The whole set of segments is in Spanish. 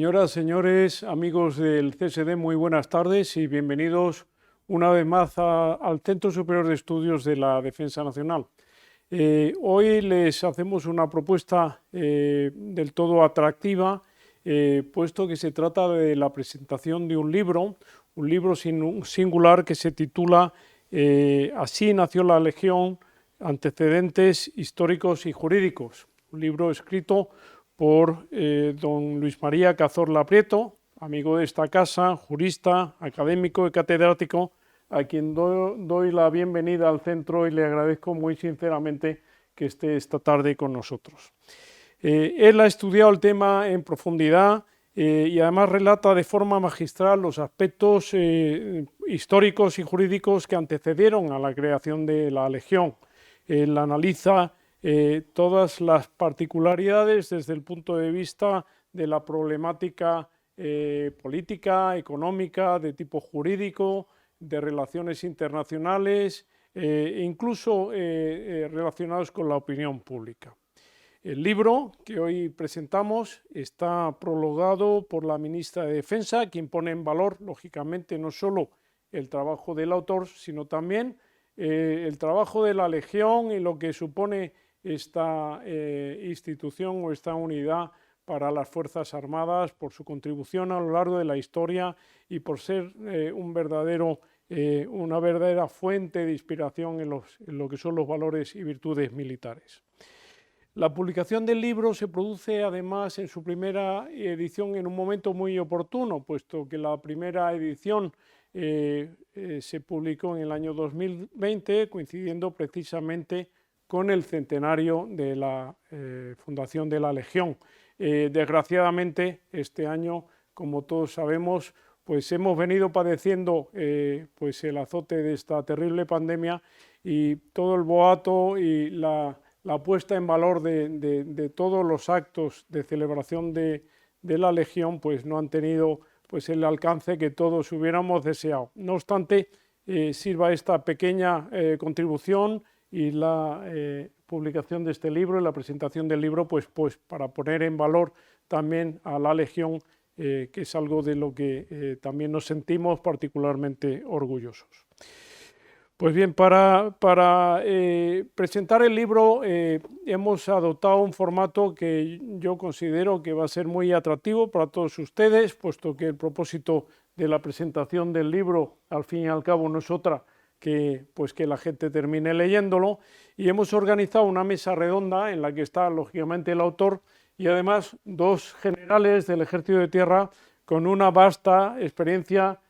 Señoras, señores, amigos del CSD, muy buenas tardes y bienvenidos una vez más al Centro Superior de Estudios de la Defensa Nacional. Hoy les hacemos una propuesta del todo atractiva, puesto que se trata de la presentación de un libro singular que se titula Así nació la Legión, antecedentes históricos y jurídicos. Un libro escrito por don Luis María Cazorla Prieto, amigo de esta casa, jurista, académico y catedrático, a quien doy la bienvenida al centro y le agradezco muy sinceramente que esté esta tarde con nosotros. Él ha estudiado el tema en profundidad y además relata de forma magistral los aspectos históricos y jurídicos que antecedieron a la creación de la Legión. Él analiza todas las particularidades desde el punto de vista de la problemática política, económica, de tipo jurídico, de relaciones internacionales e incluso relacionados con la opinión pública. El libro que hoy presentamos está prologado por la ministra de Defensa, quien pone en valor, lógicamente, no solo el trabajo del autor, sino también el trabajo de la Legión y lo que supone esta institución o esta unidad para las Fuerzas Armadas, por su contribución a lo largo de la historia y por ser una verdadera fuente de inspiración en lo que son los valores y virtudes militares. La publicación del libro se produce además en su primera edición en un momento muy oportuno, puesto que la primera edición se publicó en el año 2020, coincidiendo precisamente con el centenario de la fundación de la Legión. Desgraciadamente, este año, como todos sabemos, pues hemos venido padeciendo pues el azote de esta terrible pandemia y todo el boato y la puesta en valor de todos los actos de celebración de la Legión pues no han tenido pues el alcance que todos hubiéramos deseado. No obstante, sirva esta pequeña contribución y la publicación de este libro y la presentación del libro pues para poner en valor también a la Legión, que es algo de lo que también nos sentimos particularmente orgullosos. Pues bien, para presentar el libro hemos adoptado un formato que yo considero que va a ser muy atractivo para todos ustedes, puesto que el propósito de la presentación del libro, al fin y al cabo, no es otra que la gente termine leyéndolo, y hemos organizado una mesa redonda en la que está, lógicamente, el autor y además dos generales del Ejército de Tierra con una vasta experiencia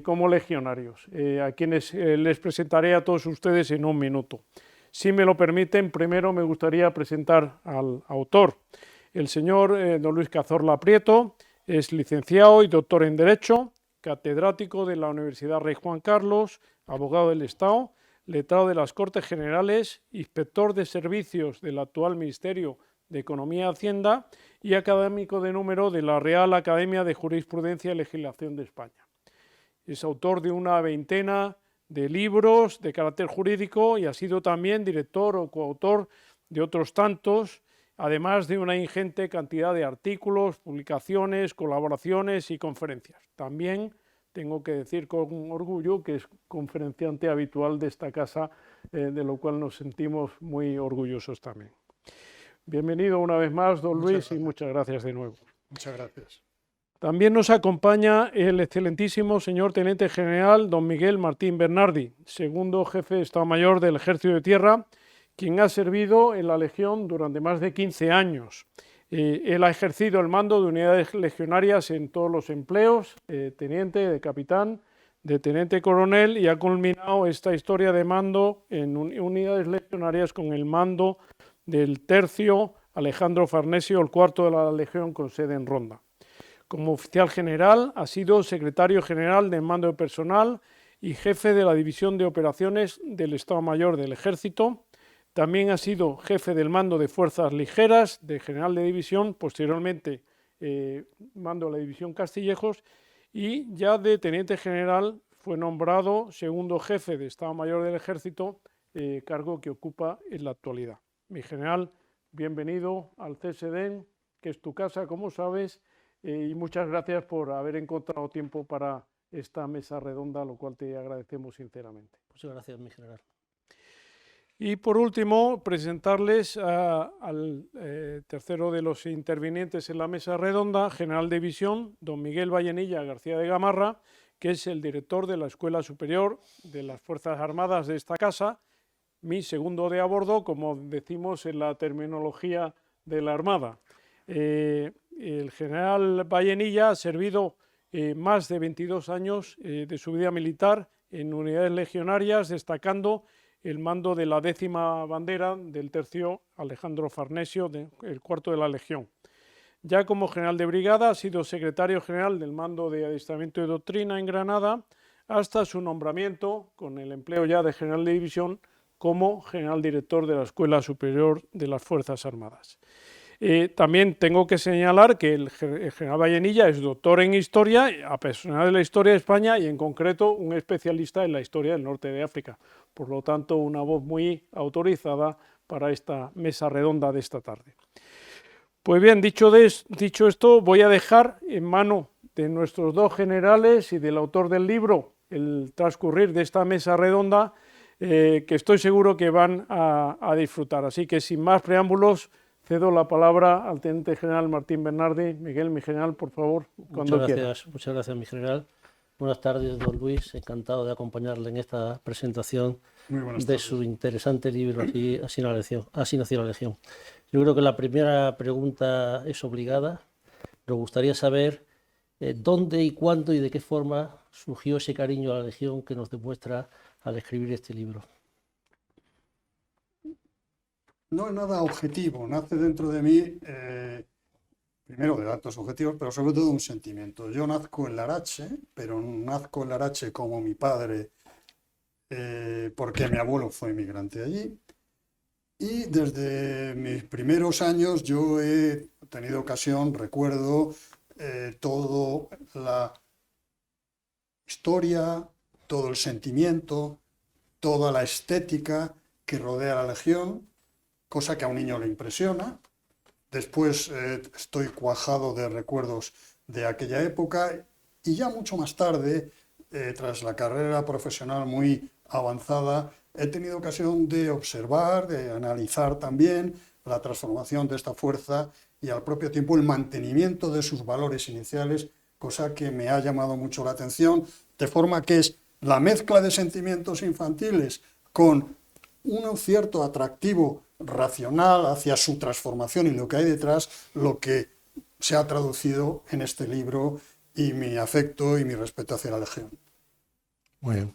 como legionarios, a quienes les presentaré a todos ustedes en un minuto. Si me lo permiten, primero me gustaría presentar al autor. El señor don Luis Cazorla Prieto es licenciado y doctor en Derecho, catedrático de la Universidad Rey Juan Carlos, abogado del Estado, letrado de las Cortes Generales, inspector de servicios del actual Ministerio de Economía y Hacienda y académico de número de la Real Academia de Jurisprudencia y Legislación de España. Es autor de una veintena de libros de carácter jurídico y ha sido también director o coautor de otros tantos, además de una ingente cantidad de artículos, publicaciones, colaboraciones y conferencias. También tengo que decir con orgullo que es conferenciante habitual de esta casa, de lo cual nos sentimos muy orgullosos también. Bienvenido una vez más, don Luis, y muchas gracias de nuevo. Muchas gracias. También nos acompaña el excelentísimo señor Teniente General don Miguel Martín Bernardi, segundo jefe de Estado Mayor del Ejército de Tierra, quien ha servido en la Legión durante más de 15 años. Él ha ejercido el mando de unidades legionarias en todos los empleos, teniente, de capitán, de teniente coronel, y ha culminado esta historia de mando en unidades legionarias con el mando del tercio Alejandro Farnesio, el cuarto de la Legión con sede en Ronda. Como oficial general ha sido secretario general del mando de personal y jefe de la División de Operaciones del Estado Mayor del Ejército. También ha sido jefe del mando de Fuerzas Ligeras, de general de división, posteriormente mando de la División Castillejos, y ya de teniente general fue nombrado segundo jefe de Estado Mayor del Ejército, cargo que ocupa en la actualidad. Mi general, bienvenido al CSD, que es tu casa, como sabes, y muchas gracias por haber encontrado tiempo para esta mesa redonda, lo cual te agradecemos sinceramente. Muchas gracias, mi general. Y por último, presentarles al tercero de los intervinientes en la mesa redonda, general de división, don Miguel Vallenilla García de Gamarra, que es el director de la Escuela Superior de las Fuerzas Armadas de esta casa, mi segundo de a bordo, como decimos en la terminología de la Armada. El general Vallenilla ha servido más de 22 años de su vida militar en unidades legionarias, destacando el mando de la 10ª bandera del tercio Alejandro Farnesio, el cuarto de la Legión. Ya como general de brigada ha sido secretario general del mando de adiestramiento y doctrina en Granada, hasta su nombramiento, con el empleo ya de general de división, como general director de la Escuela Superior de las Fuerzas Armadas. También tengo que señalar que el general Vallenilla es doctor en Historia, apasionado de la historia de España y en concreto un especialista en la historia del norte de África. Por lo tanto, una voz muy autorizada para esta mesa redonda de esta tarde. Pues bien, dicho esto, voy a dejar en mano de nuestros dos generales y del autor del libro el transcurrir de esta mesa redonda, que estoy seguro que van a disfrutar. Así que sin más preámbulos, cedo la palabra al teniente general Martín Bernardi. Miguel, mi general, por favor, cuando quiera. Muchas gracias, mi general. Buenas tardes, don Luis. Encantado de acompañarle en esta presentación de su interesante libro, Así nació la Legión. Yo creo que la primera pregunta es obligada. Nos gustaría saber dónde y cuándo y de qué forma surgió ese cariño a la Legión que nos demuestra al escribir este libro. No es nada objetivo, nace dentro de mí, primero de datos objetivos, pero sobre todo un sentimiento. Yo nazco en Larache, pero nazco en Larache como mi padre, porque mi abuelo fue inmigrante allí. Y desde mis primeros años yo he tenido ocasión, recuerdo toda la historia, todo el sentimiento, toda la estética que rodea a la Legión, cosa que a un niño le impresiona. Después estoy cuajado de recuerdos de aquella época y ya mucho más tarde, tras la carrera profesional muy avanzada, he tenido ocasión de observar, de analizar también la transformación de esta fuerza y al propio tiempo el mantenimiento de sus valores iniciales, cosa que me ha llamado mucho la atención, de forma que es la mezcla de sentimientos infantiles con un cierto atractivo racional hacia su transformación y lo que hay detrás, lo que se ha traducido en este libro y mi afecto y mi respeto hacia la Legión. Muy bien.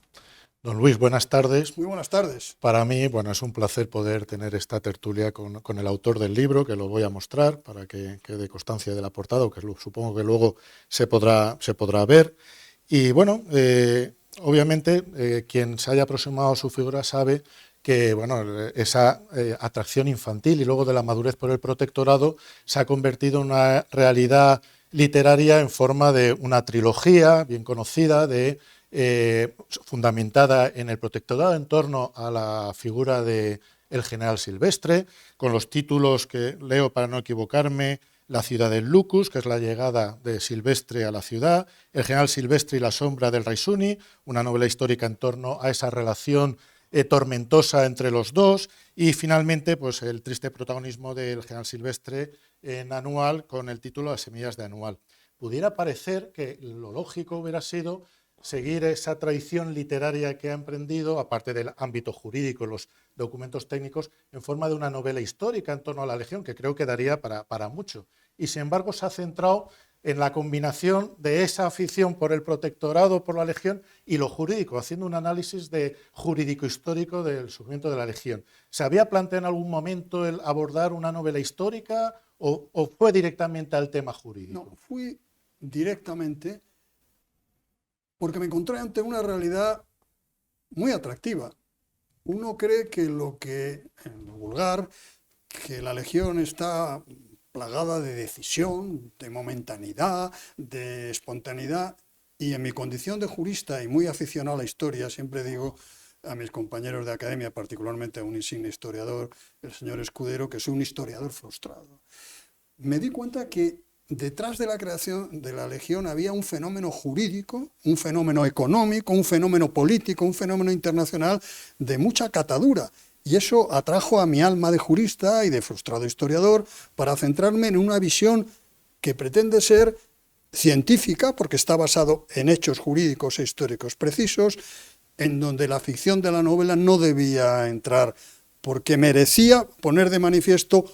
Don Luis, buenas tardes. Muy buenas tardes. Para mí, bueno, es un placer poder tener esta tertulia con el autor del libro, que lo voy a mostrar para que quede constancia de la portada, que supongo que luego se podrá ver. Y bueno, obviamente, quien se haya aproximado a su figura sabe que bueno, esa atracción infantil y luego de la madurez por el protectorado se ha convertido en una realidad literaria en forma de una trilogía bien conocida, fundamentada en el protectorado en torno a la figura del general Silvestre, con los títulos que leo para no equivocarme: La ciudad del Lucus, que es la llegada de Silvestre a la ciudad; El general Silvestre y la sombra del Raisuni, una novela histórica en torno a esa relación tormentosa entre los dos; y finalmente pues el triste protagonismo del general Silvestre en Anual, con el título Las semillas de Anual. Pudiera parecer que lo lógico hubiera sido seguir esa tradición literaria que ha emprendido, aparte del ámbito jurídico, los documentos técnicos, en forma de una novela histórica en torno a la Legión, que creo que daría para mucho. Y sin embargo se ha centrado en la combinación de esa afición por el protectorado, por la Legión, y lo jurídico, haciendo un análisis jurídico-histórico del surgimiento de la Legión. ¿Se había planteado en algún momento el abordar una novela histórica o fue directamente al tema jurídico? No, fui directamente porque me encontré ante una realidad muy atractiva. Uno cree que en lo vulgar, que la Legión está plagada de decisión, de momentanidad, de espontaneidad, y en mi condición de jurista y muy aficionado a la historia, siempre digo a mis compañeros de academia, particularmente a un insigne historiador, el señor Escudero, que soy un historiador frustrado. Me di cuenta que detrás de la creación de la Legión había un fenómeno jurídico, un fenómeno económico, un fenómeno político, un fenómeno internacional de mucha catadura. Y eso atrajo a mi alma de jurista y de frustrado historiador para centrarme en una visión que pretende ser científica, porque está basado en hechos jurídicos e históricos precisos, en donde la ficción de la novela no debía entrar, porque merecía poner de manifiesto: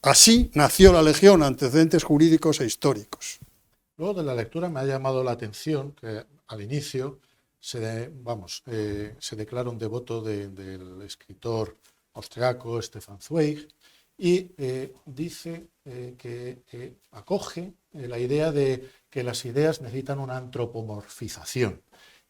así nació la Legión, antecedentes jurídicos e históricos. Luego de la lectura me ha llamado la atención que al inicio se declara un devoto del escritor austriaco Stefan Zweig y dice que acoge la idea de que las ideas necesitan una antropomorfización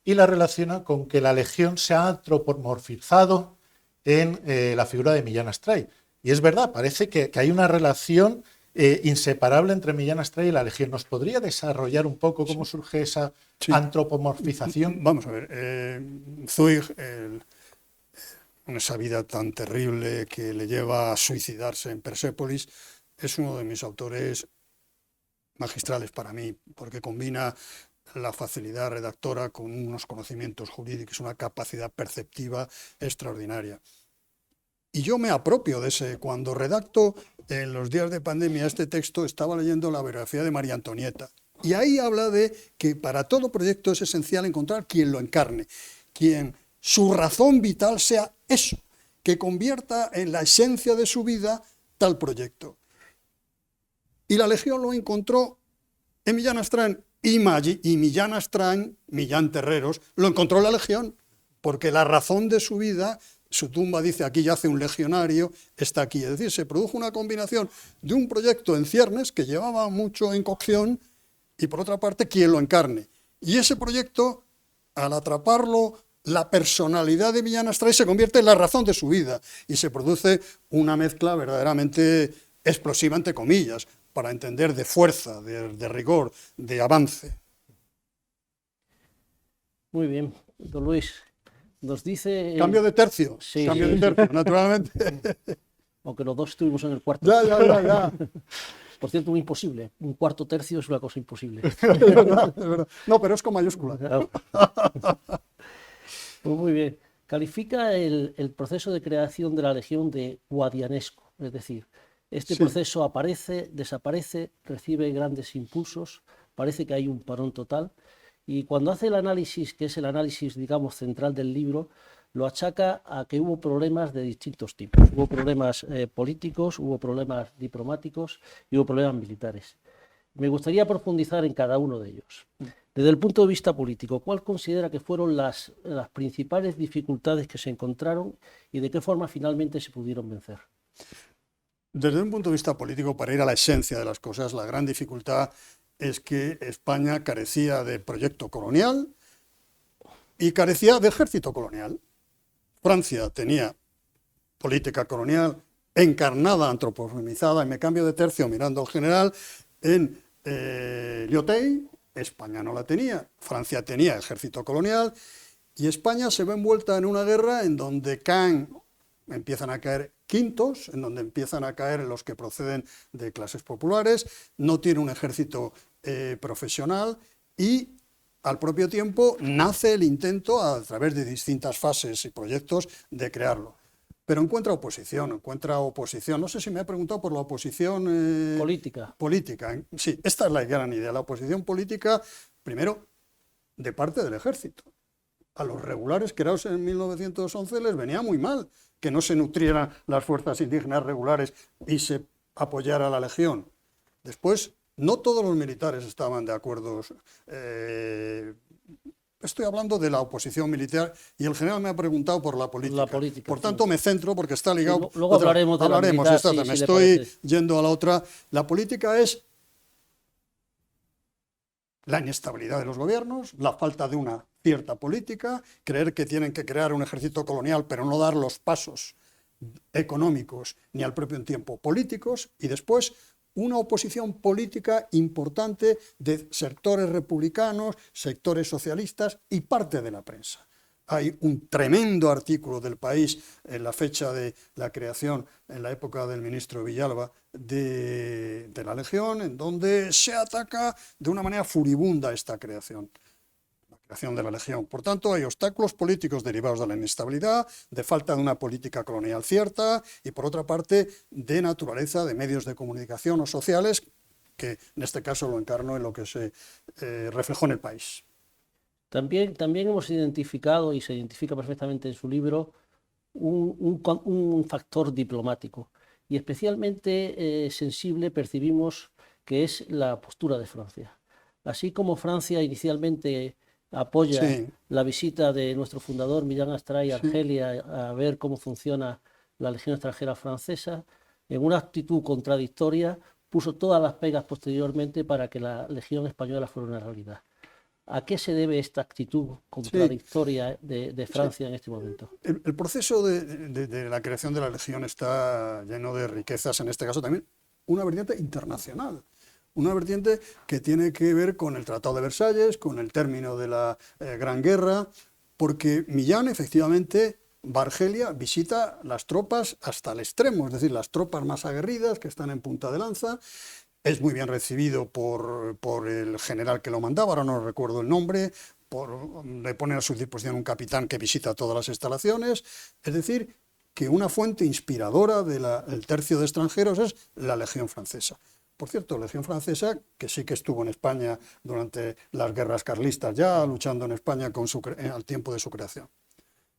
y la relaciona con que la Legión se ha antropomorfizado en la figura de Millán Astray. Y es verdad, parece que hay una relación inseparable entre Millán Astray y la Legión. ¿Nos podría desarrollar un poco cómo surge esa antropomorfización? Vamos a ver, Zweig, esa vida tan terrible que le lleva a suicidarse en Persépolis, es uno de mis autores magistrales para mí, porque combina la facilidad redactora con unos conocimientos jurídicos, una capacidad perceptiva extraordinaria. Y yo me apropio de ese. Cuando redacto en los días de pandemia este texto, estaba leyendo la biografía de María Antonieta. Y ahí habla de que para todo proyecto es esencial encontrar quien lo encarne, quien su razón vital sea eso, que convierta en la esencia de su vida tal proyecto. Y la Legión lo encontró en Millán Astray, y Millán Astray, Millán Terreros, lo encontró en la Legión, porque la razón de su vida, su tumba dice: aquí yace un legionario, está aquí. Es decir, se produjo una combinación de un proyecto en ciernes que llevaba mucho en cocción y, por otra parte, quien lo encarne. Y ese proyecto, al atraparlo, la personalidad de Millán Astray se convierte en la razón de su vida y se produce una mezcla verdaderamente explosiva, entre comillas, para entender, de fuerza, de rigor, de avance. Muy bien, don Luis. Nos dice... Cambio de tercio, sí, cambio de tercio, naturalmente. Aunque los dos estuvimos en el cuarto. Ya. Por cierto, un imposible. Un cuarto tercio es una cosa imposible. Es verdad. No, pero es con mayúscula. Claro. Pues muy bien. Califica el proceso de creación de la Legión de guadianesco, es decir, este proceso aparece, desaparece, recibe grandes impulsos, parece que hay un parón total, y cuando hace el análisis, que es el análisis, digamos, central del libro, lo achaca a que hubo problemas de distintos tipos. Hubo problemas políticos, hubo problemas diplomáticos y hubo problemas militares. Me gustaría profundizar en cada uno de ellos. Desde el punto de vista político, ¿cuál considera que fueron las principales dificultades que se encontraron y de qué forma finalmente se pudieron vencer? Desde un punto de vista político, para ir a la esencia de las cosas, la gran dificultad es que España carecía de proyecto colonial y carecía de ejército colonial. Francia tenía política colonial encarnada, antropomorfizada, y me cambio de tercio mirando al general, en Lyautey. España no la tenía, Francia tenía ejército colonial, y España se ve envuelta en una guerra en donde empiezan a caer quintos, en donde empiezan a caer los que proceden de clases populares, no tiene un ejército profesional y al propio tiempo nace el intento, a través de distintas fases y proyectos, de crearlo. Pero encuentra oposición. No sé si me ha preguntado por la oposición... política. Sí, esta es la gran idea. La oposición política, primero, de parte del ejército. A los regulares creados en 1911 les venía muy mal que no se nutrieran las fuerzas indígenas regulares y se apoyara a la Legión. Después, no todos los militares estaban de acuerdo. Estoy hablando de la oposición militar y el general me ha preguntado por la política. Por tanto, me centro porque está ligado... Luego hablaremos de la militar, me estoy yendo a la otra. La política es la inestabilidad de los gobiernos, la falta de una cierta política, creer que tienen que crear un ejército colonial pero no dar los pasos económicos ni al propio tiempo políticos, y después una oposición política importante de sectores republicanos, sectores socialistas y parte de la prensa. Hay un tremendo artículo del País en la fecha de la creación, en la época del ministro Villalba, de la Legión, en donde se ataca de una manera furibunda esta creación. La creación de la Legión. Por tanto, hay obstáculos políticos derivados de la inestabilidad, de falta de una política colonial cierta y, por otra parte, de naturaleza de medios de comunicación o sociales, que en este caso lo encarno en lo que se reflejó en el País. También hemos identificado, y se identifica perfectamente en su libro, un factor diplomático. Y especialmente sensible percibimos que es la postura de Francia. Así como Francia inicialmente apoya la visita de nuestro fundador, Millán Astray, a Argelia, a ver cómo funciona la Legión extranjera francesa, en una actitud contradictoria, puso todas las pegas posteriormente para que la Legión española fuera una realidad. ¿A qué se debe esta actitud contradictoria de Francia en este momento? El proceso de la creación de la Legión está lleno de riquezas, en este caso también una vertiente internacional. Una vertiente que tiene que ver con el Tratado de Versalles, con el término de la Gran Guerra, porque Millán efectivamente va a Argelia, visita las tropas hasta el extremo, es decir, las tropas más aguerridas que están en punta de lanza. Es muy bien recibido por el general que lo mandaba, ahora no recuerdo el nombre, le pone a su disposición un capitán que visita todas las instalaciones. Es decir, que una fuente inspiradora del tercio de extranjeros es la Legión Francesa. Por cierto, Legión Francesa, que sí que estuvo en España durante las guerras carlistas ya, luchando en España al tiempo de su creación.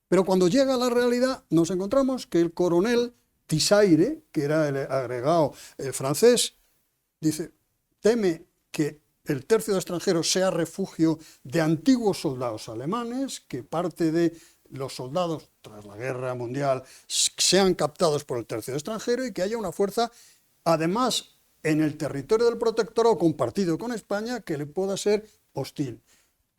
Pero cuando llega a la realidad, nos encontramos que el coronel Tisaire, que era el agregado francés, dice, teme que el tercio de extranjeros sea refugio de antiguos soldados alemanes, que parte de los soldados tras la guerra mundial sean captados por el tercio de extranjero y que haya una fuerza, además, en el territorio del protectorado compartido con España, que le pueda ser hostil.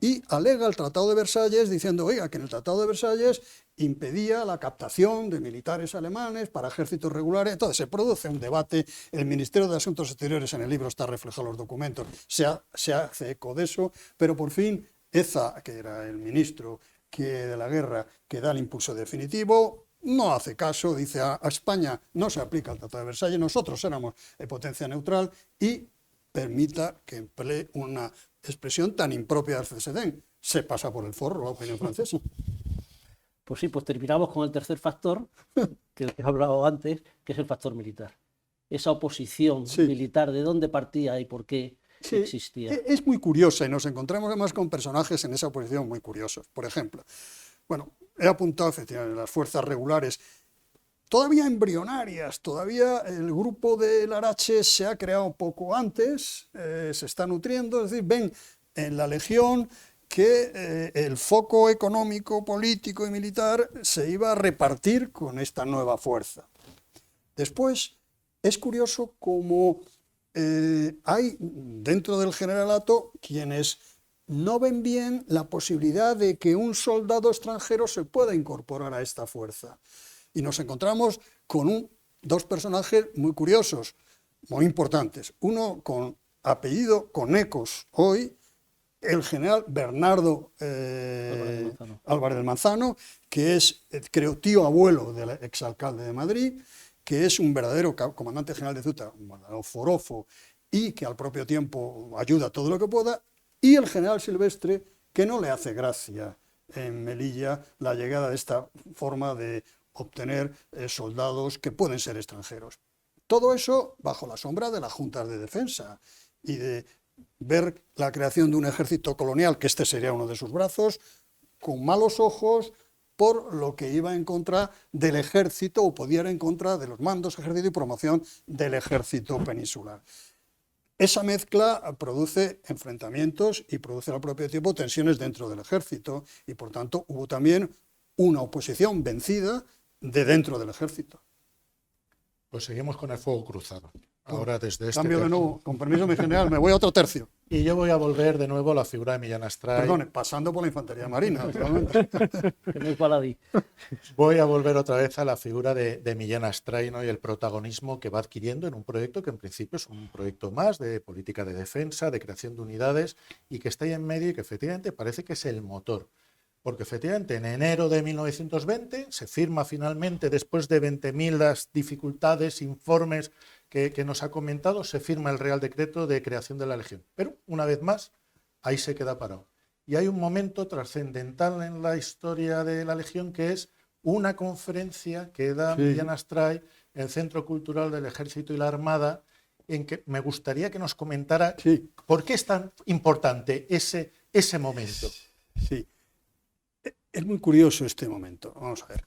Y alega el Tratado de Versalles diciendo, oiga, que en el Tratado de Versalles impedía la captación de militares alemanes para ejércitos regulares. Entonces se produce un debate, el Ministerio de Asuntos Exteriores, en el libro está reflejado en los documentos, se hace eco de eso, pero por fin Eza, que era el ministro de la guerra, que da el impulso definitivo, no hace caso, dice a España no se aplica el Tratado de Versalles, nosotros éramos potencia neutral y permita que emplee una expresión tan impropia del CSD. Se pasa por el forro la opinión francesa. Pues sí, pues terminamos con el tercer factor, que el que he hablado antes, que es el factor militar. Esa oposición militar, ¿de dónde partía y por qué existía? Es muy curiosa y nos encontramos además con personajes en esa oposición muy curiosos. Por ejemplo, bueno, he apuntado efectivamente las fuerzas regulares, todavía embrionarias, todavía el grupo de Larache se ha creado poco antes, se está nutriendo, es decir, ven en la Legión que el foco económico, político y militar se iba a repartir con esta nueva fuerza. Después, es curioso cómo hay dentro del generalato quienes no ven bien la posibilidad de que un soldado extranjero se pueda incorporar a esta fuerza. Y nos encontramos con dos personajes muy curiosos, muy importantes. Uno con apellido, con ecos hoy, el general Bernardo Álvarez del Manzano, que es, creo, tío abuelo del exalcalde de Madrid, que es un verdadero comandante general de Ceuta, un verdadero forofo, y que al propio tiempo ayuda todo lo que pueda, y el general Silvestre, que no le hace gracia en Melilla la llegada de esta forma de obtener soldados que pueden ser extranjeros. Todo eso bajo la sombra de las juntas de defensa y de ver la creación de un ejército colonial, que este sería uno de sus brazos, con malos ojos por lo que iba en contra del ejército o podía ir en contra de los mandos ejército y promoción del ejército peninsular. Esa mezcla produce enfrentamientos y produce al propio tiempo tensiones dentro del ejército y por tanto hubo también una oposición vencida de dentro del ejército. Pues seguimos con el fuego cruzado. Ahora desde este cambio de nuevo, con permiso mi general, me voy a otro tercio. Y yo voy a volver de nuevo a la figura de Millán Astray. Perdone, pasando por la infantería marina. Que no es baladí. Voy a volver otra vez a la figura de Millán Astray, ¿no? Y el protagonismo que va adquiriendo en un proyecto que en principio es un proyecto más de política de defensa, de creación de unidades y que está ahí en medio y que efectivamente parece que es el motor. porque efectivamente en enero de 1920 se firma finalmente, después de 20.000 las dificultades, informes que nos ha comentado, se firma el Real Decreto de creación de la Legión. Pero, una vez más, ahí se queda parado. Y hay un momento trascendental en la historia de la Legión, que es una conferencia que da Millán Astray en el Centro Cultural del Ejército y la Armada, en que me gustaría que nos comentara por qué es tan importante ese momento. Sí, es muy curioso este momento. Vamos a ver.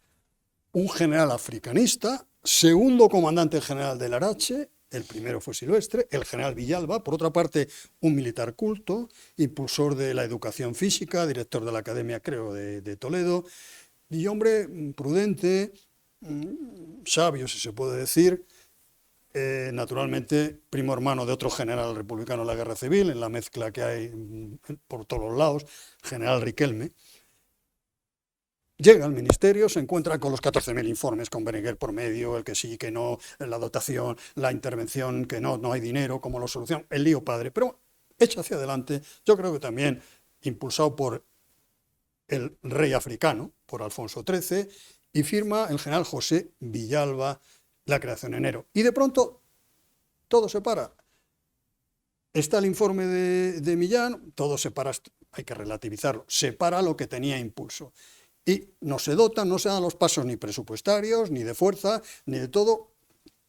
Un general africanista, segundo comandante general del Arache, el primero fue Silvestre, el general Villalba, por otra parte un militar culto, impulsor de la educación física, director de la Academia, creo, de Toledo, y hombre prudente, sabio, si se puede decir, naturalmente primo hermano de otro general republicano en la Guerra Civil, en la mezcla que hay por todos los lados, general Riquelme. Llega al ministerio, se encuentra con los 14.000 informes con Berenguer por medio, el que sí, que no, la dotación, la intervención, que no hay dinero, cómo lo solucionan, el lío padre, pero echa hacia adelante, yo creo que también impulsado por el rey africano, por Alfonso XIII, y firma el general José Villalba la creación en enero. Y de pronto todo se para. Está el informe de Millán, todo se para, hay que relativizarlo, se para lo que tenía impulso. Y no se dotan, no se dan los pasos ni presupuestarios, ni de fuerza, ni de todo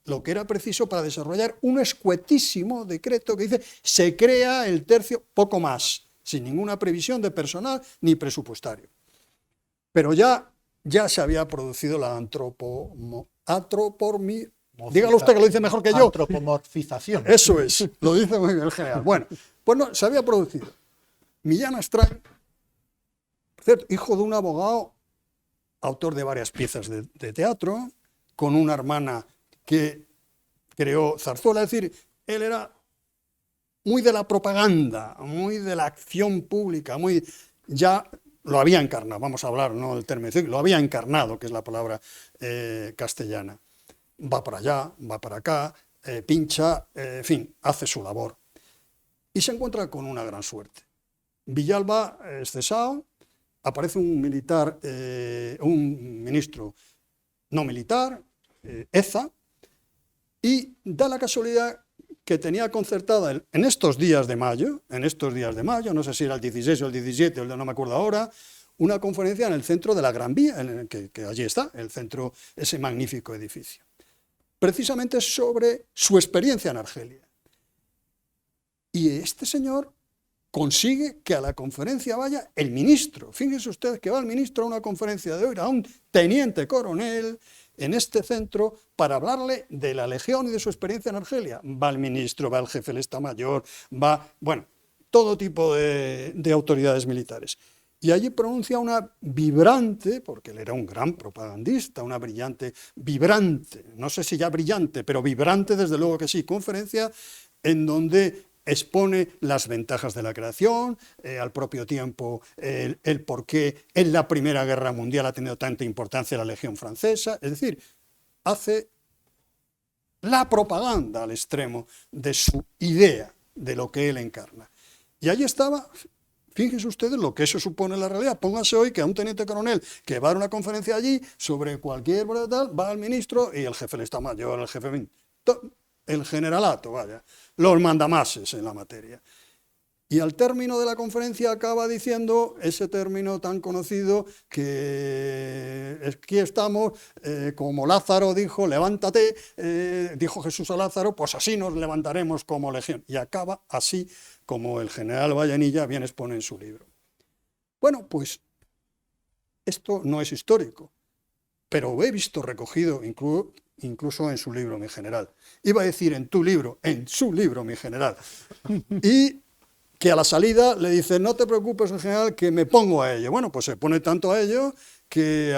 lo que era preciso para desarrollar un escuetísimo decreto que dice se crea el tercio, poco más, sin ninguna previsión de personal ni presupuestario. Pero ya se había producido la dígalo usted que lo dice mejor que yo. Antropomorfización. Eso es, lo dice muy bien el general. Bueno, pues no, se había producido. Millán Astray, hijo de un abogado, autor de varias piezas de teatro, con una hermana que creó Zarzuela, es decir, él era muy de la propaganda, muy de la acción pública, ya lo había encarnado, vamos a hablar, no el término, lo había encarnado, que es la palabra castellana. Va para allá, va para acá, pincha, en fin, hace su labor. Y se encuentra con una gran suerte. Villalba es cesado, aparece un militar, un ministro no militar, Eza, y da la casualidad que tenía concertada en estos días de mayo, no sé si era el 16 o el 17, no me acuerdo ahora, una conferencia en el centro de la Gran Vía, que allí está, el centro, ese magnífico edificio. Precisamente sobre su experiencia en Argelia. Y este señor consigue que a la conferencia vaya el ministro. Fíjense ustedes que va el ministro a una conferencia de hoy, a un teniente coronel en este centro para hablarle de la Legión y de su experiencia en Argelia. Va el ministro, va el jefe del Estado Mayor, bueno, todo tipo de autoridades militares. Y allí pronuncia una vibrante, porque él era un gran propagandista, una brillante, vibrante, no sé si ya brillante, pero vibrante desde luego que sí, conferencia en donde expone las ventajas de la creación, al propio tiempo el por qué en la Primera Guerra Mundial ha tenido tanta importancia la Legión Francesa, es decir, hace la propaganda al extremo de su idea, de lo que él encarna. Y allí estaba, fíjense ustedes lo que eso supone en la realidad, pónganse hoy que a un teniente coronel que va a dar una conferencia allí sobre cualquier tal, va al ministro y el jefe del Estado Mayor, el jefe... el generalato, vaya, los mandamases en la materia. Y al término de la conferencia acaba diciendo ese término tan conocido que aquí estamos, como Lázaro dijo, levántate, dijo Jesús a Lázaro, pues así nos levantaremos como legión. Y acaba así como el general Vallenilla bien expone en su libro. Bueno, pues esto no es histórico, pero he visto recogido incluso en su libro, mi general. Iba a decir en su libro, mi general. Y que a la salida le dice, no te preocupes, general, que me pongo a ello. Bueno, pues se pone tanto a ello que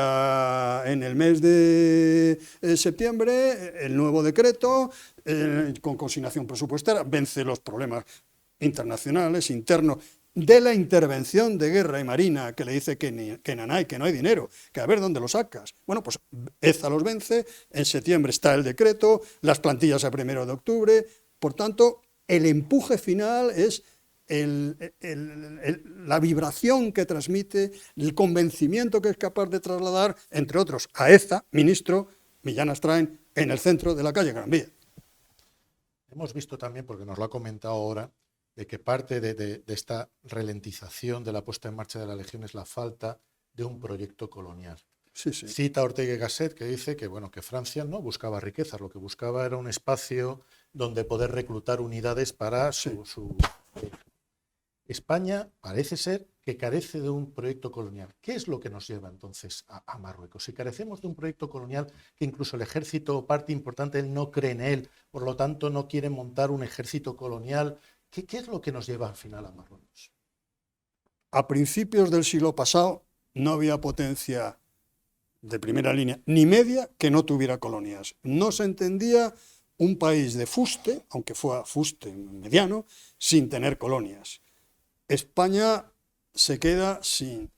en el mes de septiembre el nuevo decreto, con consignación presupuestaria, vence los problemas internacionales, internos, de la intervención de guerra y marina, que le dice que no hay dinero, que a ver dónde lo sacas. Bueno, pues Eza los vence, en septiembre está el decreto, las plantillas a 1 de octubre, por tanto, el empuje final es la vibración que transmite, el convencimiento que es capaz de trasladar, entre otros, a Eza, ministro Millán Astráin, en el centro de la calle Gran Vía. Hemos visto también, porque nos lo ha comentado ahora, de que parte de esta ralentización de la puesta en marcha de la Legión es la falta de un proyecto colonial. Sí, sí. Cita Ortega y Gasset, que dice que, bueno, que Francia no buscaba riquezas, lo que buscaba era un espacio donde poder reclutar unidades para su... España parece ser que carece de un proyecto colonial. ¿Qué es lo que nos lleva entonces a Marruecos? Si carecemos de un proyecto colonial, que incluso el ejército o parte importante de él no cree en él, por lo tanto no quiere montar un ejército colonial, ¿qué es lo que nos lleva al final a Marruecos? A principios del siglo pasado no había potencia de primera línea ni media que no tuviera colonias. No se entendía un país de fuste, aunque fuera fuste mediano, sin tener colonias. España se queda sin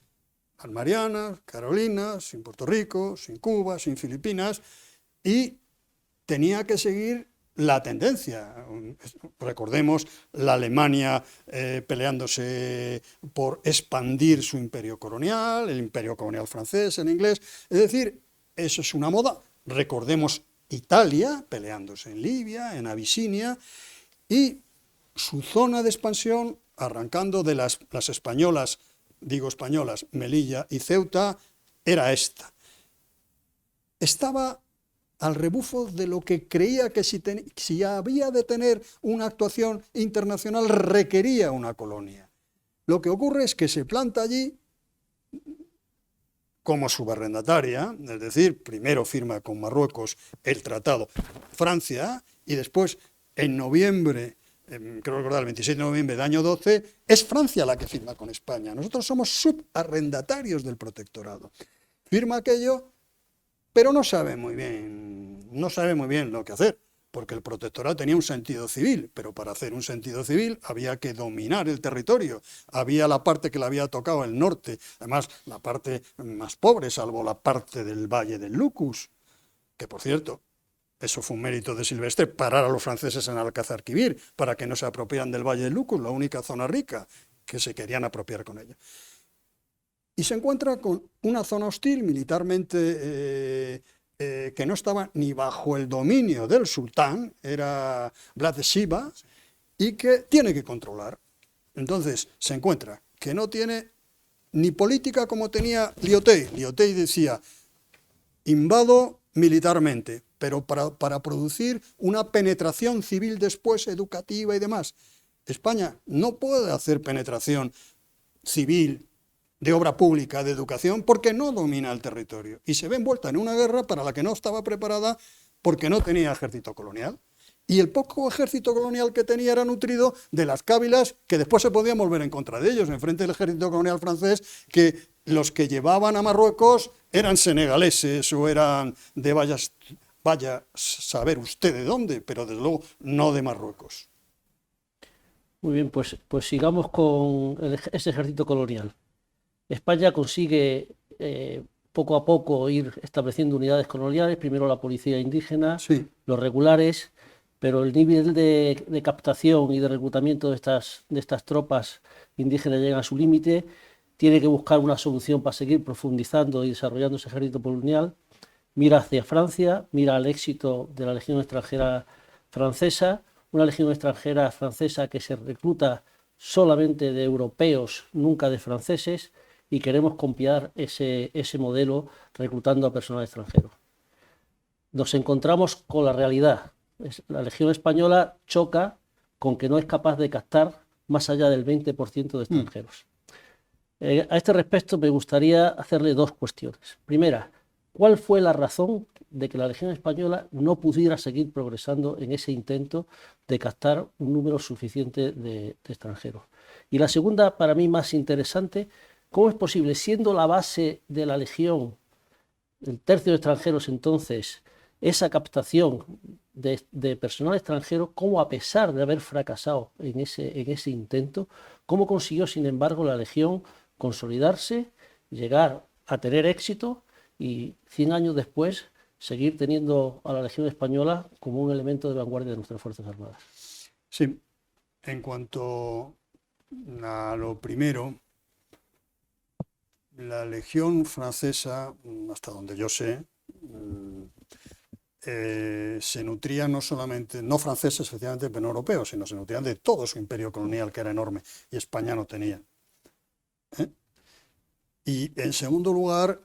las Marianas, Carolinas, sin Puerto Rico, sin Cuba, sin Filipinas, y tenía que seguir la tendencia. Recordemos la Alemania peleándose por expandir su imperio colonial, el imperio colonial francés en inglés, es decir, eso es una moda. Recordemos Italia peleándose en Libia, en Abisinia, y su zona de expansión, arrancando de las españolas, digo españolas, Melilla y Ceuta, era esta. Estaba al rebufo de lo que creía que si había de tener una actuación internacional requería una colonia. Lo que ocurre es que se planta allí como subarrendataria, es decir, primero firma con Marruecos el tratado Francia y después en noviembre, creo recordar el 26 de noviembre del año 12, es Francia la que firma con España. Nosotros somos subarrendatarios del protectorado. Firma aquello, pero no sabe muy bien lo que hacer, porque el protectorado tenía un sentido civil, pero para hacer un sentido civil había que dominar el territorio. Había la parte que le había tocado el norte, además la parte más pobre, salvo la parte del valle del Lucus, que por cierto, eso fue un mérito de Silvestre, parar a los franceses en Alcázar-Quibir para que no se apropiaran del valle del Lucus, la única zona rica que se querían apropiar con ella. Y se encuentra con una zona hostil militarmente que no estaba ni bajo el dominio del sultán, era Vlad de Shiva, y que tiene que controlar. Entonces se encuentra que no tiene ni política como tenía Lyautey. Lyautey decía, invado militarmente, pero para producir una penetración civil después, educativa y demás. España no puede hacer penetración civil, de obra pública, de educación, porque no domina el territorio. Y se ve envuelta en una guerra para la que no estaba preparada porque no tenía ejército colonial. Y el poco ejército colonial que tenía era nutrido de las cávilas que después se podían volver en contra de ellos, enfrente del ejército colonial francés, que los que llevaban a Marruecos eran senegaleses o eran de vaya saber usted de dónde, pero desde luego no de Marruecos. Muy bien, pues sigamos con ese ejército colonial. España consigue poco a poco ir estableciendo unidades coloniales, primero la policía indígena, Sí. los regulares, pero el nivel de captación y de reclutamiento de estas tropas indígenas llega a su límite, tiene que buscar una solución para seguir profundizando y desarrollando ese ejército colonial, mira hacia Francia, mira al éxito de la Legión Extranjera Francesa, una Legión Extranjera Francesa que se recluta solamente de europeos, nunca de franceses, y queremos copiar ese modelo reclutando a personal extranjero. Nos encontramos con la realidad. La Legión Española choca con que no es capaz de captar más allá del 20% de extranjeros. A este respecto me gustaría hacerle dos cuestiones. Primera, ¿cuál fue la razón de que la Legión Española no pudiera seguir progresando en ese intento de captar un número suficiente de extranjeros? Y la segunda, para mí más interesante, ¿cómo es posible, siendo la base de la Legión, el tercio de extranjeros entonces, esa captación de personal extranjero, cómo a pesar de haber fracasado en ese intento, cómo consiguió sin embargo la Legión consolidarse, llegar a tener éxito y 100 años después seguir teniendo a la Legión Española como un elemento de vanguardia de nuestras Fuerzas Armadas? Sí, en cuanto Lo primero, la Legión francesa, hasta donde yo sé, se nutría no solamente, no franceses efectivamente, pero no europeos, sino se nutrían de todo su imperio colonial, que era enorme, y España no tenía. Y en segundo lugar,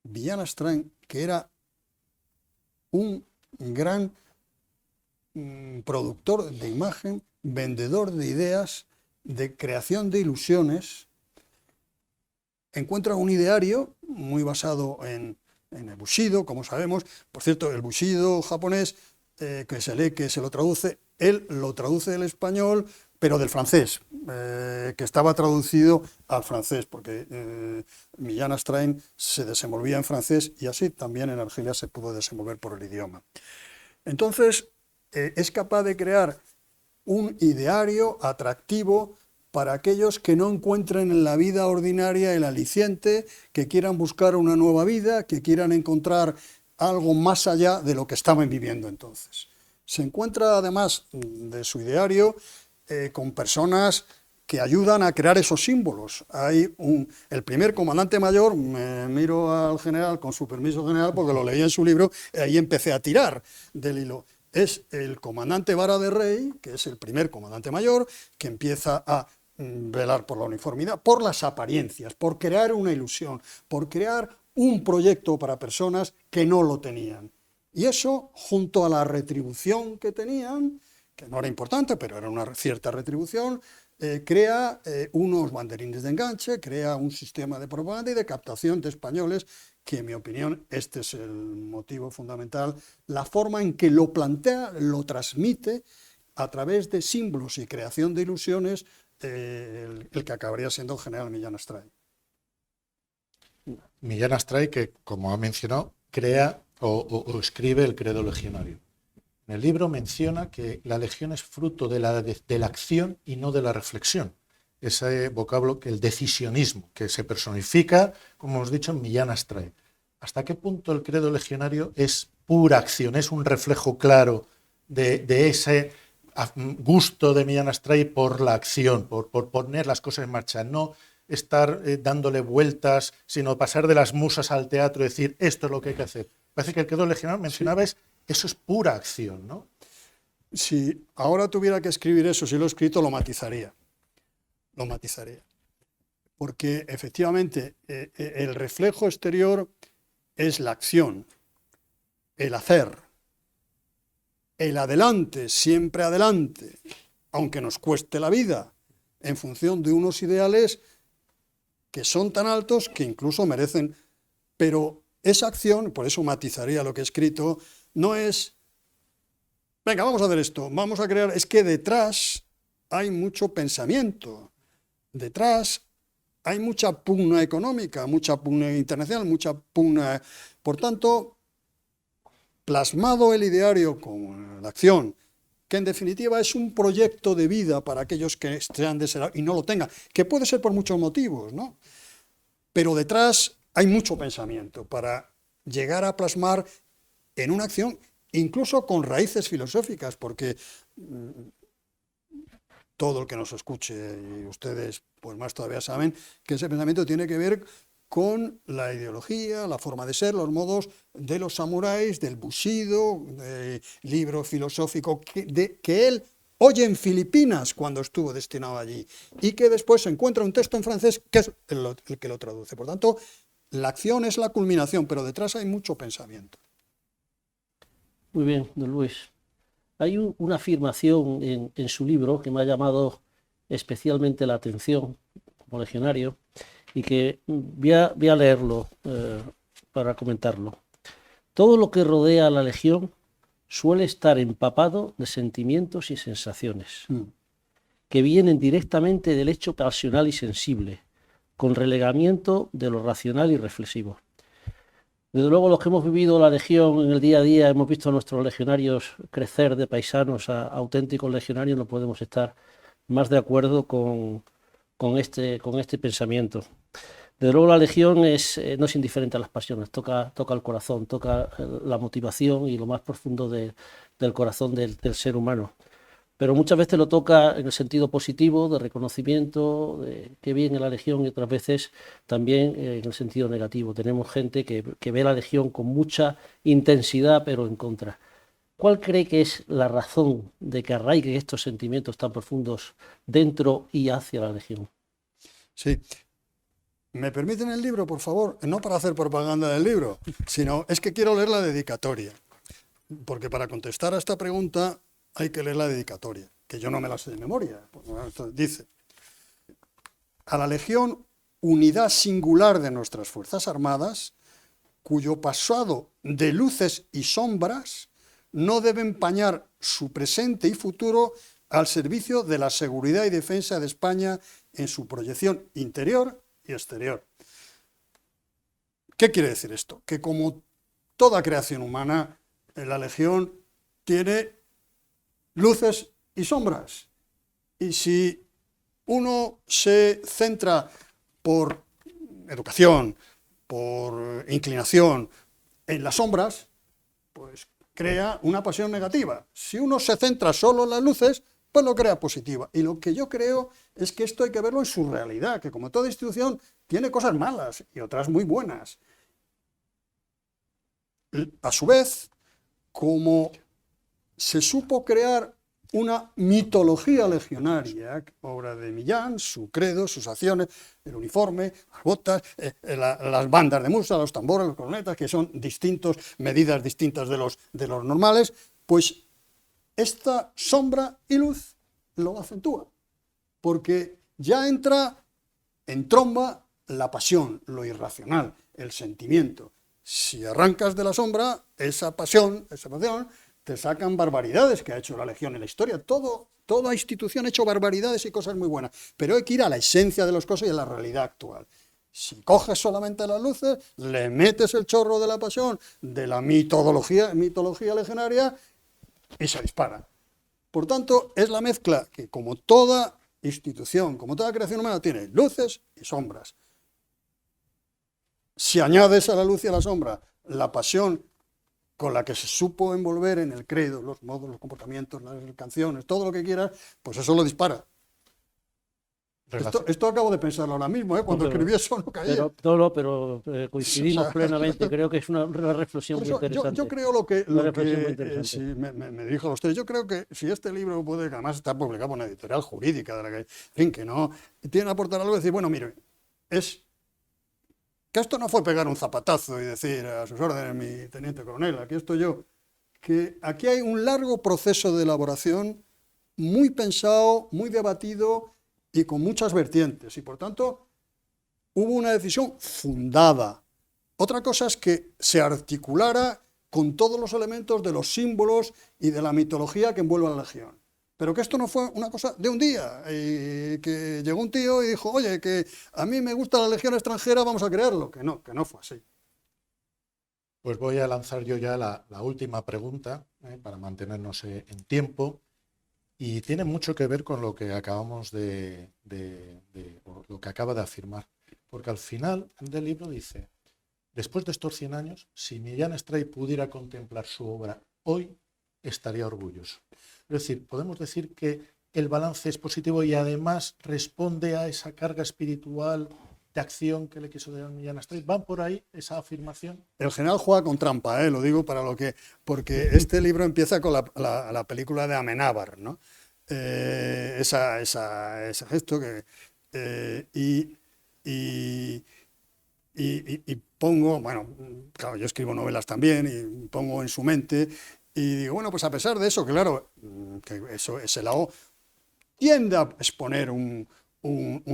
Millán Astráin, que era un gran productor de imagen, vendedor de ideas, de creación de ilusiones, encuentra un ideario muy basado en el Bushido, como sabemos. Por cierto, el Bushido japonés, que se lee, que se lo traduce, él lo traduce del español, pero del francés, que estaba traducido al francés, porque Millán Astráin se desenvolvía en francés y así también en Argelia se pudo desenvolver por el idioma. Entonces, es capaz de crear un ideario atractivo para aquellos que no encuentren en la vida ordinaria el aliciente, que quieran buscar una nueva vida, que quieran encontrar algo más allá de lo que estaban viviendo entonces. Se encuentra además de su ideario con personas que ayudan a crear esos símbolos. Hay el primer comandante mayor, me miro al general, con su permiso general, porque lo leí en su libro, y ahí empecé a tirar del hilo. Es el comandante Vara de Rey, que es el primer comandante mayor, que empieza a velar por la uniformidad, por las apariencias, por crear una ilusión, por crear un proyecto para personas que no lo tenían. Y eso, junto a la retribución que tenían, que no era importante, pero era una cierta retribución, crea unos banderines de enganche, crea un sistema de propaganda y de captación de españoles, que en mi opinión este es el motivo fundamental, la forma en que lo plantea, lo transmite a través de símbolos y creación de ilusiones, el que acabaría siendo el general Millán Astráin. Millán Astráin, que como ha mencionado, crea o escribe el credo legionario. En el libro menciona que la legión es fruto de la acción y no de la reflexión. Ese vocablo, que el decisionismo, que se personifica, como hemos dicho, en Millán Astráin. ¿Hasta qué punto el credo legionario es pura acción? Es un reflejo claro de ese gusto de Millán Astráin por la acción, por poner las cosas en marcha, no estar dándole vueltas, sino pasar de las musas al teatro y decir, esto es lo que hay que hacer. Parece que el credo legionario, mencionabas, eso es pura acción, ¿no? Si ahora tuviera que escribir eso, si lo he escrito, lo matizaría. Lo matizaría. Porque efectivamente el reflejo exterior es la acción, el hacer, el adelante, siempre adelante, aunque nos cueste la vida, en función de unos ideales que son tan altos que incluso merecen. Pero esa acción, por eso matizaría lo que he escrito, no es, venga, vamos a hacer esto, vamos a crear, es que detrás hay mucho pensamiento, detrás hay mucha pugna económica, mucha pugna internacional, mucha pugna. Por tanto, plasmado el ideario con la acción, que en definitiva es un proyecto de vida para aquellos que sean de ese lado y no lo tengan, que puede ser por muchos motivos, ¿no? Pero detrás hay mucho pensamiento para llegar a plasmar en una acción, incluso con raíces filosóficas, porque todo el que nos escuche, y ustedes pues más todavía saben, que ese pensamiento tiene que ver con la ideología, la forma de ser, los modos de los samuráis, del Bushido, del libro filosófico que él oye en Filipinas cuando estuvo destinado allí, y que después se encuentra un texto en francés que es el que lo traduce. Por tanto, la acción es la culminación, pero detrás hay mucho pensamiento. Muy bien, don Luis. Hay una afirmación en su libro que me ha llamado especialmente la atención como legionario y que voy a leerlo para comentarlo. Todo lo que rodea a la legión suele estar empapado de sentimientos y sensaciones que vienen directamente del hecho pasional y sensible, con relegamiento de lo racional y reflexivo. Desde luego, los que hemos vivido la legión en el día a día, hemos visto a nuestros legionarios crecer de paisanos a auténticos legionarios, no podemos estar más de acuerdo con este pensamiento. Desde luego, la legión no es indiferente a las pasiones, toca el corazón, toca la motivación y lo más profundo del corazón del ser humano. pero muchas veces lo toca en el sentido positivo, de reconocimiento, de qué bien en la Legión, y otras veces también en el sentido negativo. Tenemos gente que ve la Legión con mucha intensidad, pero en contra. ¿Cuál cree que es la razón de que arraiguen estos sentimientos tan profundos dentro y hacia la Legión? Sí. ¿Me permiten el libro, por favor? No para hacer propaganda del libro, sino es que quiero leer la dedicatoria. Porque para contestar a esta pregunta hay que leer la dedicatoria, que yo no me la sé de memoria. Dice: a la Legión, unidad singular de nuestras Fuerzas Armadas, cuyo pasado de luces y sombras no debe empañar su presente y futuro al servicio de la seguridad y defensa de España en su proyección interior y exterior. ¿Qué quiere decir esto? Que como toda creación humana, la Legión tiene luces y sombras. Y si uno se centra por educación, por inclinación en las sombras, pues crea una pasión negativa. Si uno se centra solo en las luces, pues lo crea positiva. Y lo que yo creo es que esto hay que verlo en su realidad, que como toda institución tiene cosas malas y otras muy buenas. A su vez, como se supo crear una mitología legionaria, obra de Millán, su credo, sus acciones, el uniforme, las botas, las bandas de musa, los tambores, las cornetas, que son medidas distintas de los normales, pues esta sombra y luz lo acentúa, porque ya entromba la pasión, lo irracional, el sentimiento. Si arrancas de la sombra, esa pasión, te sacan barbaridades que ha hecho la Legión en la historia. Toda institución ha hecho barbaridades y cosas muy buenas, pero hay que ir a la esencia de las cosas y a la realidad actual. Si coges solamente las luces, le metes el chorro de la pasión, de la mitología legionaria, y se dispara. Por tanto, es la mezcla que, como toda institución, como toda creación humana, tiene luces y sombras. Si añades a la luz y a la sombra la pasión con la que se supo envolver en el credo, los modos, los comportamientos, las canciones, todo lo que quieras, pues eso lo dispara. Esto acabo de pensarlo ahora mismo, cuando escribí eso no caía. Pero coincidimos plenamente, creo que es una reflexión muy interesante. Yo creo si me dijo a usted, yo creo que si este libro puede, que además está publicado por una editorial jurídica, de la que, en fin, que no tiene que aportar algo, decir, bueno, mire, que esto no fue pegar un zapatazo y decir a sus órdenes, mi teniente coronel, aquí estoy yo, que aquí hay un largo proceso de elaboración, muy pensado, muy debatido y con muchas vertientes, y por tanto hubo una decisión fundada. Otra cosa es que se articulara con todos los elementos de los símbolos y de la mitología que envuelve a la Legión. Pero que esto no fue una cosa de un día, y que llegó un tío y dijo, oye, que a mí me gusta la Legión extranjera, vamos a crearlo. Que no fue así. Pues voy a lanzar yo ya la última pregunta, para mantenernos en tiempo, y tiene mucho que ver con lo que acabamos o lo que acaba de afirmar. Porque al final del libro dice, después de estos 100 años, si Millán Astray pudiera contemplar su obra hoy, estaría orgulloso. Es decir, podemos decir que el balance es positivo y además responde a esa carga espiritual de acción que le quiso dar Millán Astray. ¿Van por ahí esa afirmación? El general juega con trampa, lo digo porque este libro empieza con la película de Amenábar, ¿no? Ese gesto y pongo, bueno, claro, yo escribo novelas también y pongo en su mente. Y digo, bueno, pues a pesar de eso, claro, que ese lado tiende a exponer un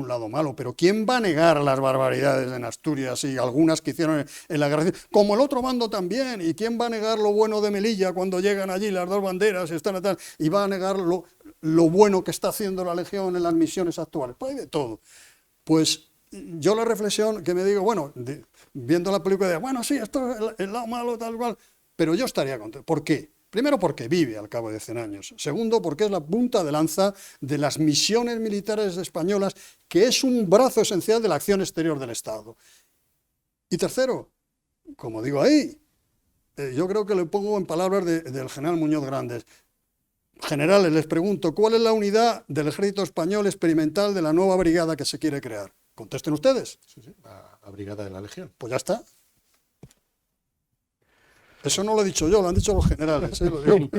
lado malo, pero ¿quién va a negar las barbaridades en Asturias y algunas que hicieron en la guerra civil? Como el otro bando también, ¿y quién va a negar lo bueno de Melilla cuando llegan allí las dos banderas y va a negar lo bueno que está haciendo la Legión en las misiones actuales? Pues hay de todo. Pues yo la reflexión que me digo, bueno, viendo la película, bueno, sí, esto es el lado malo, tal cual, pero yo estaría contento. ¿Por qué? Primero, porque vive al cabo de 100 años. Segundo, porque es la punta de lanza de las misiones militares españolas, que es un brazo esencial de la acción exterior del Estado. Y tercero, como digo ahí, yo creo que le pongo en palabras del general Muñoz Grandes, Generales, les pregunto, ¿cuál es la unidad del ejército español experimental de la nueva brigada que se quiere crear? Contesten ustedes. Sí, sí, la brigada de la Legión. Pues ya está. Eso no lo he dicho yo, lo han dicho los generales. Lo digo.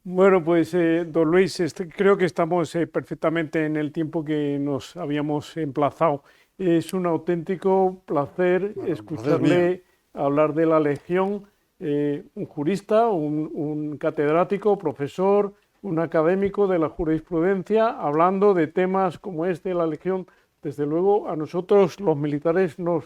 Bueno, pues don Luis, creo que estamos perfectamente en el tiempo que nos habíamos emplazado. Es un auténtico placer escucharle hablar de la Legión, un jurista, un catedrático, profesor, un académico de la jurisprudencia, hablando de temas como este, la Legión. Desde luego, a nosotros los militares nos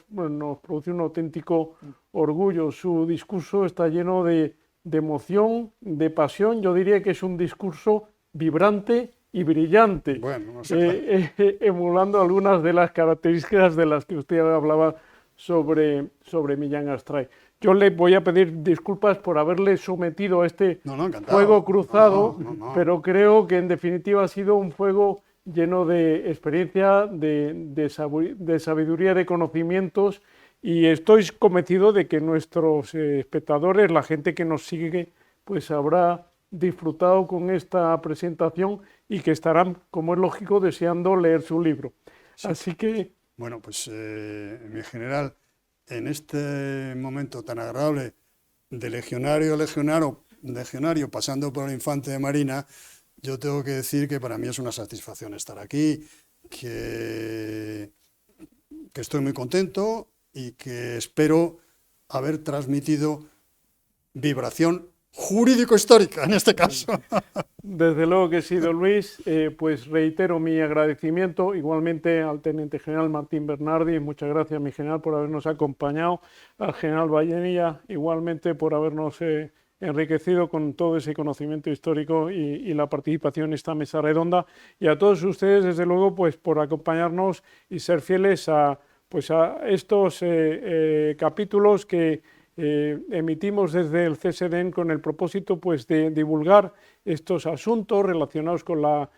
produce un auténtico orgullo. Su discurso está lleno de emoción, de pasión. Yo diría que es un discurso vibrante y brillante, Bueno, no sé. emulando algunas de las características de las que usted hablaba sobre Millán Astray. Yo le voy a pedir disculpas por haberle sometido a este fuego cruzado, pero creo que en definitiva ha sido un fuego lleno de experiencia, de sabiduría, de conocimientos, y estoy convencido de que nuestros espectadores, la gente que nos sigue, pues habrá disfrutado con esta presentación y que estarán, como es lógico, deseando leer su libro. Sí. Así que... Bueno, pues mi general, en este momento tan agradable de legionario a legionario, pasando por el infante de marina, yo tengo que decir que para mí es una satisfacción estar aquí, que estoy muy contento y que espero haber transmitido vibración jurídico-histórica en este caso. Desde luego que sí, don Luis. Pues reitero mi agradecimiento igualmente al teniente general Martín Bernardi. Muchas gracias, mi general, por habernos acompañado. Al general Vallenilla, igualmente por habernos enriquecido con todo ese conocimiento histórico y la participación en esta mesa redonda. Y a todos ustedes, desde luego, pues por acompañarnos y ser fieles a estos capítulos que emitimos desde el CSDN con el propósito pues de divulgar estos asuntos relacionados con la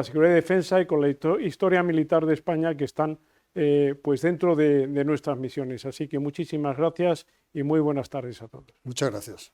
seguridad y defensa y con la historia militar de España que están pues dentro de nuestras misiones. Así que muchísimas gracias y muy buenas tardes a todos. Muchas gracias.